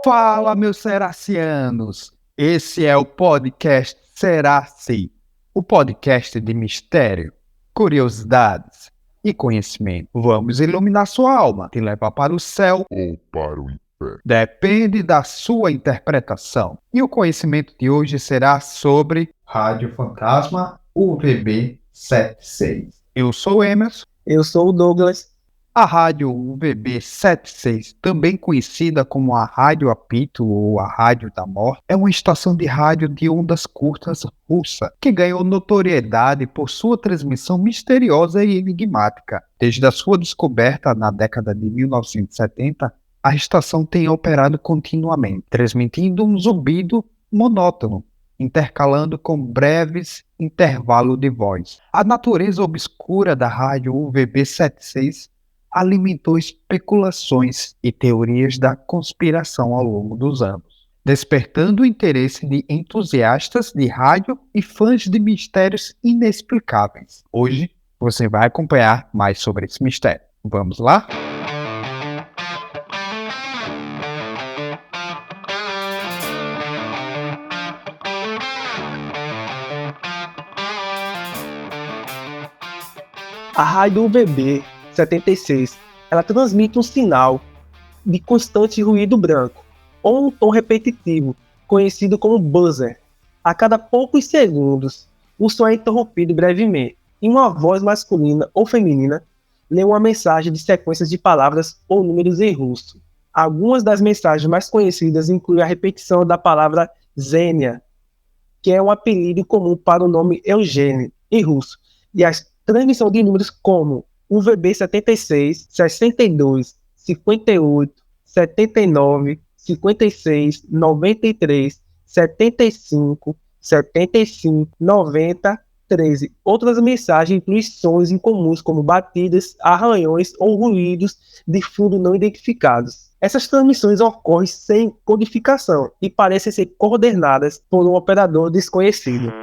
Fala, meus seracianos! Esse é o podcast Seraci, o podcast de mistério, curiosidades e conhecimento. Vamos iluminar sua alma, te levar para o céu ou para o inferno. Depende da sua interpretação. E o conhecimento de hoje será sobre Rádio Fantasma UVB-76. Eu sou o Emerson. Eu sou o Douglas. A Rádio UVB-76, também conhecida como a Rádio Apito ou a Rádio da Morte, é uma estação de rádio de ondas curtas russa, que ganhou notoriedade por sua transmissão misteriosa e enigmática. Desde a sua descoberta na década de 1970, a estação tem operado continuamente, transmitindo um zumbido monótono, intercalando com breves intervalos de voz. A natureza obscura da rádio UVB-76 alimentou especulações e teorias da conspiração ao longo dos anos, despertando o interesse de entusiastas de rádio e fãs de mistérios inexplicáveis. Hoje, você vai acompanhar mais sobre esse mistério. Vamos lá? A rádio UVB-76, ela transmite um sinal de constante ruído branco, ou um tom repetitivo, conhecido como buzzer. A cada poucos segundos, o som é interrompido brevemente, e uma voz masculina ou feminina lê uma mensagem de sequências de palavras ou números em russo. Algumas das mensagens mais conhecidas incluem a repetição da palavra Zênia, que é um apelido comum para o nome Eugênio, em russo, e a transmissão de números como UVB-76, 62, 58, 79, 56, 93, 75, 75, 90, 13. Outras mensagens incluem sons incomuns como batidas, arranhões ou ruídos de fundo não identificados. Essas transmissões ocorrem sem codificação e parecem ser coordenadas por um operador desconhecido.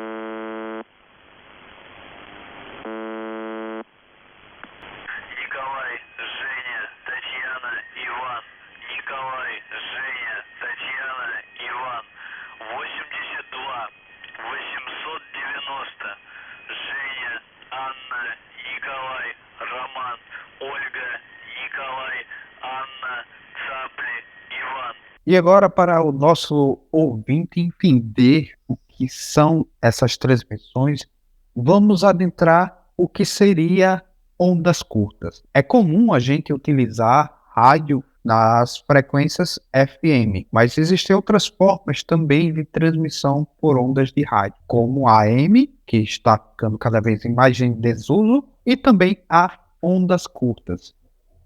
E agora, para o nosso ouvinte entender o que são essas transmissões, vamos adentrar o que seria ondas curtas. É comum a gente utilizar rádio nas frequências FM, mas existem outras formas também de transmissão por ondas de rádio, como a AM, que está ficando cada vez mais em desuso, e também a ondas curtas,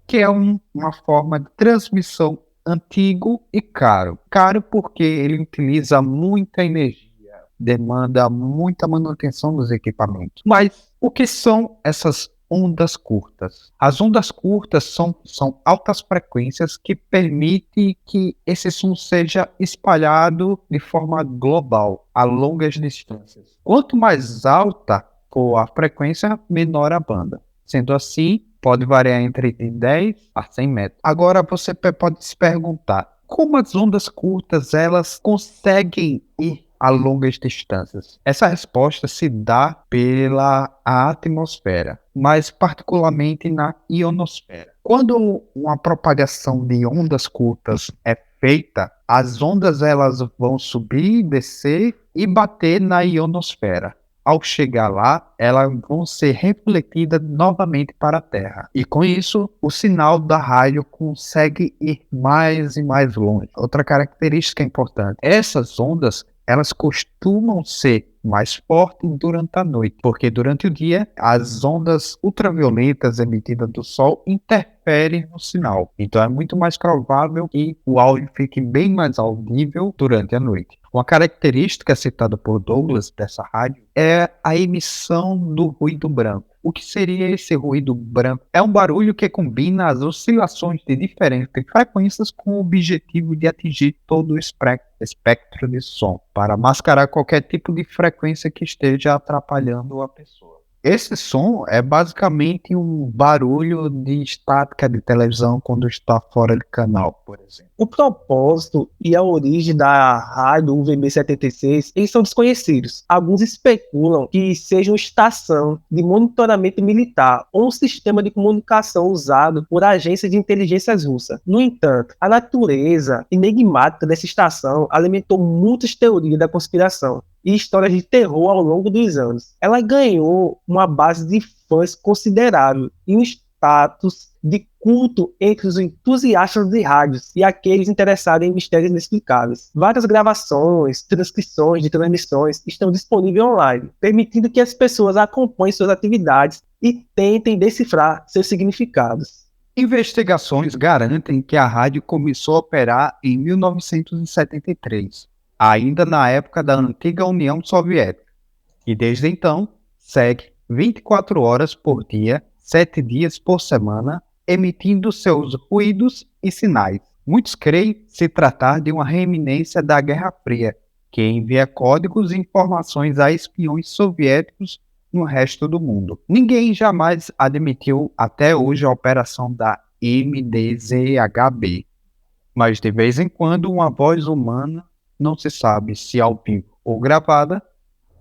que é uma forma de transmissão antigo e caro. Caro porque ele utiliza muita energia, demanda muita manutenção dos equipamentos. Mas o que são essas ondas curtas? As ondas curtas são altas frequências que permitem que esse som seja espalhado de forma global, a longas distâncias. Quanto mais alta for a frequência, menor a banda. Sendo assim, pode variar entre 10 a 100 metros. Agora você pode se perguntar, como as ondas curtas elas conseguem ir a longas distâncias? Essa resposta se dá pela atmosfera, mas particularmente na ionosfera. Quando uma propagação de ondas curtas é feita, as ondas elas vão subir, descer e bater na ionosfera. Ao chegar lá, elas vão ser refletidas novamente para a Terra. E com isso, o sinal da rádio consegue ir mais e mais longe. Outra característica importante, essas ondas, elas costumam ser mais fortes durante a noite, porque durante o dia, as ondas ultravioletas emitidas do Sol interferem no sinal. Então é muito mais provável que o áudio fique bem mais audível durante a noite. Uma característica citada por Douglas dessa rádio é a emissão do ruído branco. O que seria esse ruído branco? É um barulho que combina as oscilações de diferentes frequências com o objetivo de atingir todo o espectro de som, para mascarar qualquer tipo de frequência que esteja atrapalhando a pessoa. Esse som é basicamente um barulho de estática de televisão quando está fora de canal, por exemplo. O propósito e a origem da rádio UVB-76, eles são desconhecidos. Alguns especulam que seja uma estação de monitoramento militar ou um sistema de comunicação usado por agências de inteligências russas. No entanto, a natureza enigmática dessa estação alimentou muitas teorias da conspiração e histórias de terror ao longo dos anos. Ela ganhou uma base de fãs considerável e um status de culto entre os entusiastas de rádios e aqueles interessados em mistérios inexplicáveis. Várias gravações, transcrições de transmissões estão disponíveis online, permitindo que as pessoas acompanhem suas atividades e tentem decifrar seus significados. Investigações garantem que a rádio começou a operar em 1973, ainda na época da antiga União Soviética, e desde então segue 24 horas por dia, 7 dias por semana, emitindo seus ruídos e sinais. Muitos creem se tratar de uma reminiscência da Guerra Fria, que envia códigos e informações a espiões soviéticos no resto do mundo. Ninguém jamais admitiu até hoje a operação da MDZHB, mas de vez em quando uma voz humana, não se sabe se ao vivo ou gravada,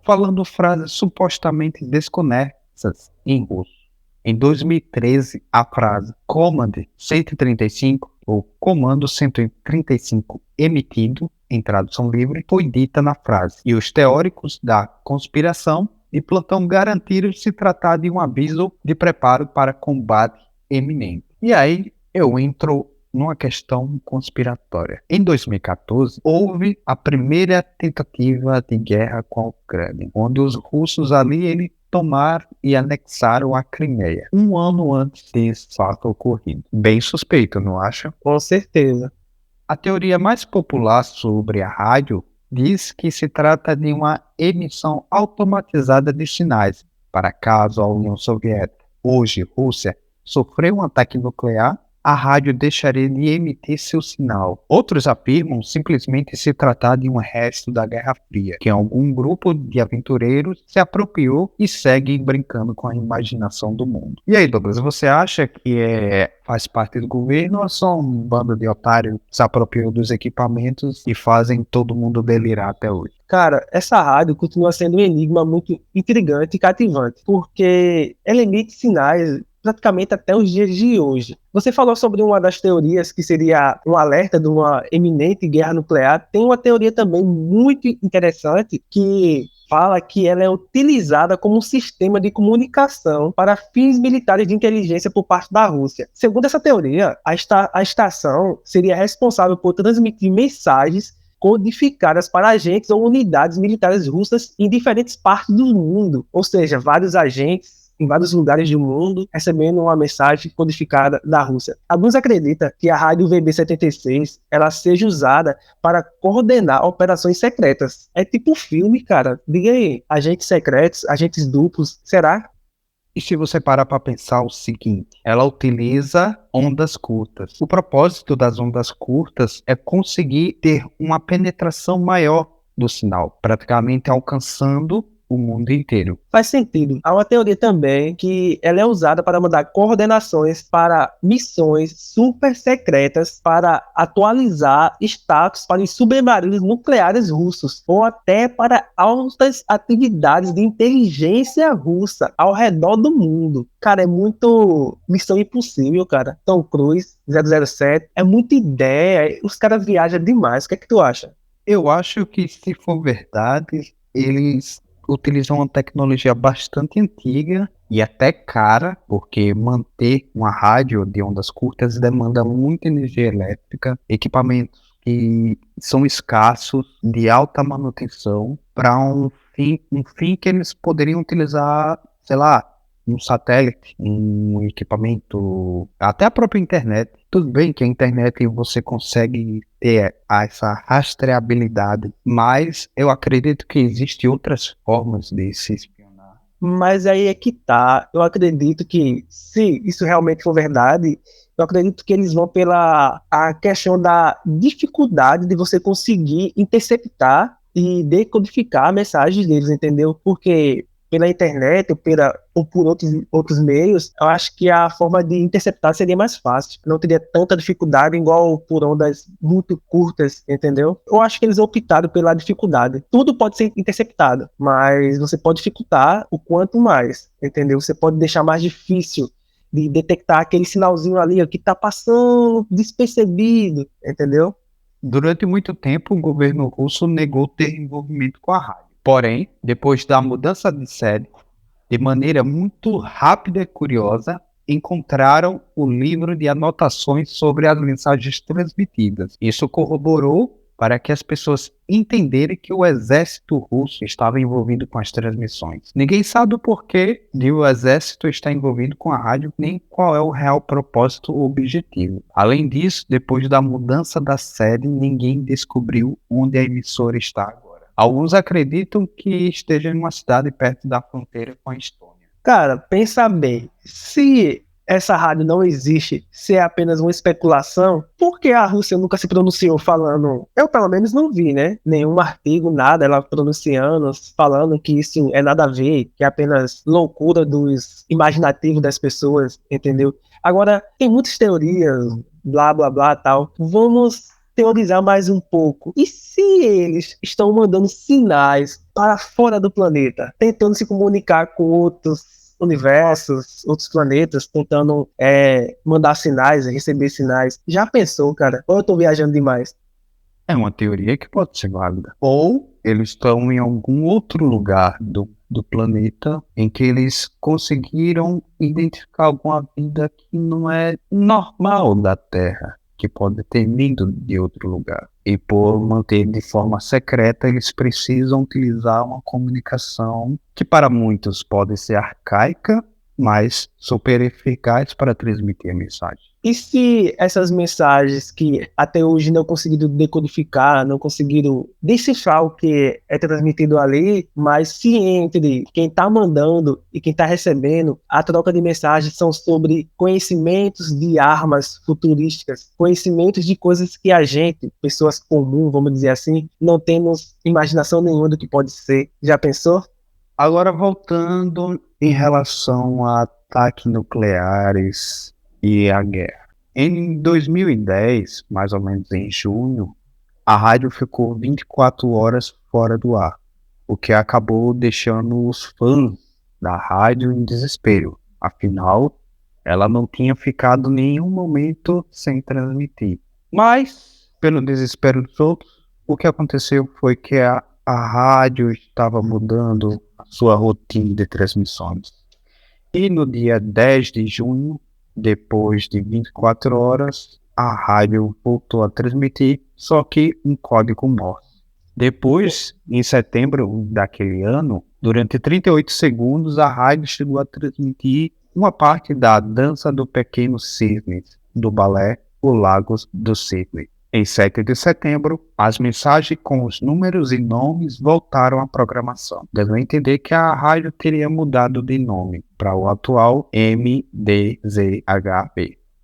falando frases supostamente desconexas em russo. Em 2013, a frase Command 135, ou Comando 135 emitido, em tradução livre, foi dita na frase, e os teóricos da conspiração de plantão garantiram se tratar de um aviso de preparo para combate eminente. E aí eu entro numa questão conspiratória. Em 2014, houve a primeira tentativa de guerra com a Ucrânia, onde os russos ali tomaram e anexaram a Crimeia, um ano antes desse fato ocorrido. Bem suspeito, não acha? Com certeza. A teoria mais popular sobre a rádio diz que se trata de uma emissão automatizada de sinais para caso a União Soviética, hoje Rússia, sofreu um ataque nuclear, a rádio deixaria de emitir seu sinal. Outros afirmam simplesmente se tratar de um resto da Guerra Fria, que algum grupo de aventureiros se apropriou e segue brincando com a imaginação do mundo. E aí, Douglas, você acha que faz parte do governo ou é só um bando de otários que se apropriou dos equipamentos e fazem todo mundo delirar até hoje? Cara, essa rádio continua sendo um enigma muito intrigante e cativante, porque ela emite sinais praticamente até os dias de hoje. Você falou sobre uma das teorias que seria um alerta de uma iminente guerra nuclear. Tem uma teoria também muito interessante que fala que ela é utilizada como um sistema de comunicação para fins militares de inteligência por parte da Rússia. Segundo essa teoria, a estação seria responsável por transmitir mensagens codificadas para agentes ou unidades militares russas em diferentes partes do mundo, ou seja, vários agentes em vários lugares do mundo, recebendo uma mensagem codificada da Rússia. Alguns acreditam que a rádio VB-76 ela seja usada para coordenar operações secretas. É tipo filme, cara. Diga aí, agentes secretos, agentes duplos, será? E se você parar para pensar o seguinte, ela utiliza ondas curtas. O propósito das ondas curtas é conseguir ter uma penetração maior do sinal, praticamente alcançando o mundo inteiro. Faz sentido. Há uma teoria também que ela é usada para mandar coordenações para missões super secretas para atualizar status para os submarinos nucleares russos ou até para altas atividades de inteligência russa ao redor do mundo. Cara, é muito Missão Impossível, cara. Tom Cruise, 007, é muita ideia. Os caras viajam demais. O que é que tu acha? Eu acho que, se for verdade, eles utilizam uma tecnologia bastante antiga e até cara, porque manter uma rádio de ondas curtas demanda muita energia elétrica, equipamentos que são escassos, de alta manutenção, para um fim que eles poderiam utilizar, sei lá, um satélite, um equipamento, até a própria internet. Tudo bem que a internet você consegue ter essa rastreabilidade, mas eu acredito que existem outras formas de se espionar. Mas aí é que tá. Eu acredito que, se isso realmente for verdade, eu acredito que eles vão pela a questão da dificuldade de você conseguir interceptar e decodificar mensagens deles, entendeu? Porque pela internet ou por outros meios, eu acho que a forma de interceptar seria mais fácil. Não teria tanta dificuldade igual por ondas muito curtas, entendeu? Eu acho que eles optaram pela dificuldade. Tudo pode ser interceptado, mas você pode dificultar o quanto mais, entendeu? Você pode deixar mais difícil de detectar aquele sinalzinho ali ó, que está passando despercebido, entendeu? Durante muito tempo, o governo russo negou ter envolvimento com a rádio. Porém, depois da mudança de sede, de maneira muito rápida e curiosa, encontraram o livro de anotações sobre as mensagens transmitidas. Isso corroborou para que as pessoas entenderem que o exército russo estava envolvido com as transmissões. Ninguém sabe o porquê de o exército estar envolvido com a rádio, nem qual é o real propósito ou objetivo. Além disso, depois da mudança da sede, ninguém descobriu onde a emissora está agora. Alguns acreditam que esteja em uma cidade perto da fronteira com a Estônia. Cara, pensa bem, se essa rádio não existe, se é apenas uma especulação, por que a Rússia nunca se pronunciou falando? Eu pelo menos não vi, né? Nenhum artigo, nada, ela pronunciando, falando que isso é nada a ver, que é apenas loucura dos imaginativos das pessoas, entendeu? Agora, tem muitas teorias, blá blá blá tal. Vamos teorizar mais um pouco. E se eles estão mandando sinais para fora do planeta, tentando se comunicar com outros universos, outros planetas, tentando mandar sinais, receber sinais? Já pensou, cara? Ou eu tô viajando demais? É uma teoria que pode ser válida. Ou eles estão em algum outro lugar do planeta em que eles conseguiram identificar alguma vida que não é normal da Terra, que pode ter vindo de outro lugar. E por manter de forma secreta, eles precisam utilizar uma comunicação que para muitos pode ser arcaica, mas super eficaz para transmitir a mensagem. E se essas mensagens que até hoje não conseguiram decodificar, não conseguiram decifrar o que é transmitido ali, mas se entre quem está mandando e quem está recebendo, a troca de mensagens são sobre conhecimentos de armas futurísticas, conhecimentos de coisas que a gente, pessoas comuns, vamos dizer assim, não temos imaginação nenhuma do que pode ser. Já pensou? Agora, voltando em relação a ataques nucleares e a guerra. Em 2010, mais ou menos em junho, a rádio ficou 24 horas fora do ar, o que acabou deixando os fãs da rádio em desespero. Afinal, ela não tinha ficado nenhum momento sem transmitir. Mas, pelo desespero dos outros, o que aconteceu foi que a rádio estava mudando a sua rotina de transmissões. E no dia 10 de junho, depois de 24 horas, a rádio voltou a transmitir, só que um código Morse. Depois, em setembro daquele ano, durante 38 segundos, a rádio chegou a transmitir uma parte da Dança do Pequeno Cisne, do balé O Lagos do Cisne. Em 7 de setembro, as mensagens com os números e nomes voltaram à programação, dando a entender que a rádio teria mudado de nome para o atual MDZHB.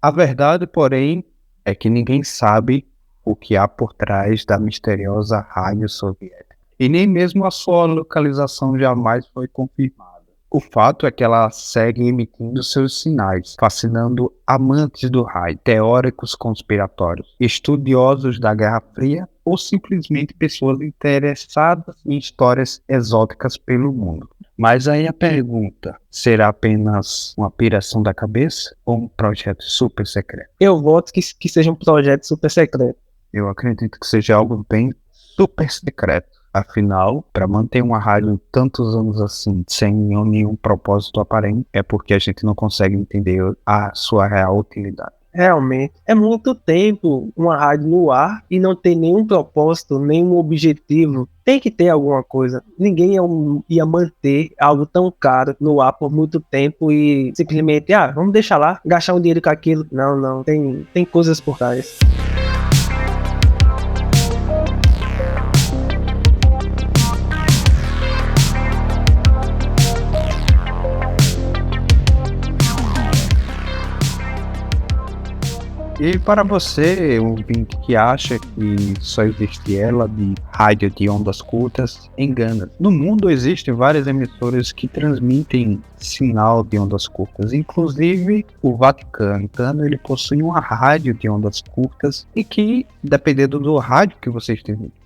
A verdade, porém, é que ninguém sabe o que há por trás da misteriosa rádio soviética. E nem mesmo a sua localização jamais foi confirmada. O fato é que ela segue emitindo seus sinais, fascinando amantes do rádio, teóricos conspiratórios, estudiosos da Guerra Fria ou simplesmente pessoas interessadas em histórias exóticas pelo mundo. Mas aí a pergunta, será apenas uma piração da cabeça ou um projeto super secreto? Eu voto que seja um projeto super secreto. Eu acredito que seja algo bem super secreto. Afinal, para manter uma rádio tantos anos assim, sem nenhum propósito aparente, é porque a gente não consegue entender a sua real utilidade. Realmente, é muito tempo uma rádio no ar e não ter nenhum propósito, nenhum objetivo. Tem que ter alguma coisa. Ninguém ia manter algo tão caro no ar por muito tempo e simplesmente, vamos deixar lá, gastar um dinheiro com aquilo. Não, tem coisas por trás. E para você, ouvinte que acha que só existe ela de rádio de ondas curtas, engana. No mundo existem várias emissoras que transmitem sinal de ondas curtas, inclusive o Vaticano. Então, ele possui uma rádio de ondas curtas e que, dependendo do rádio que você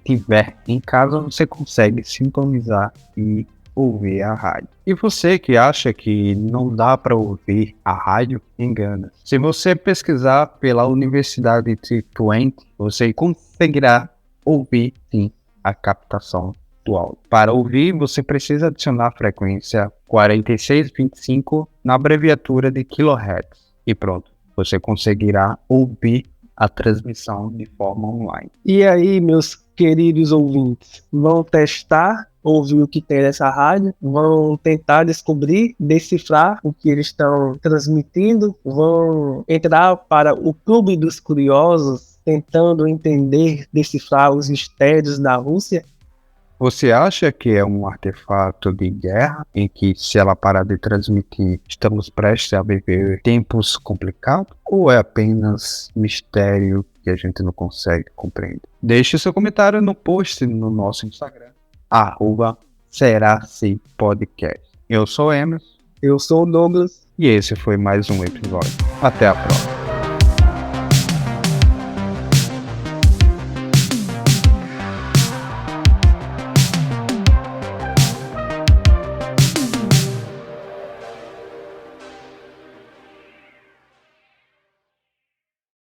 tiver em casa, você consegue sintonizar e ouvir a rádio. E você que acha que não dá para ouvir a rádio, engana. Se você pesquisar pela Universidade de Twente, você conseguirá ouvir sim a captação do áudio. Para ouvir, você precisa adicionar a frequência 4625 na abreviatura de kHz. E pronto, você conseguirá ouvir a transmissão de forma online. E aí, meus queridos ouvintes, vão testar, ouvir o que tem nessa rádio, vão tentar descobrir, decifrar o que eles estão transmitindo, vão entrar para o Clube dos Curiosos, tentando entender, decifrar os mistérios da Rússia. Você acha que é um artefato de guerra, em que se ela parar de transmitir, estamos prestes a viver tempos complicados? Ou é apenas mistério que a gente não consegue compreender? Deixe seu comentário no post no nosso Instagram, @será-se-podcast. Eu sou o Emerson. Eu sou o Douglas. E esse foi mais um episódio. Até a próxima.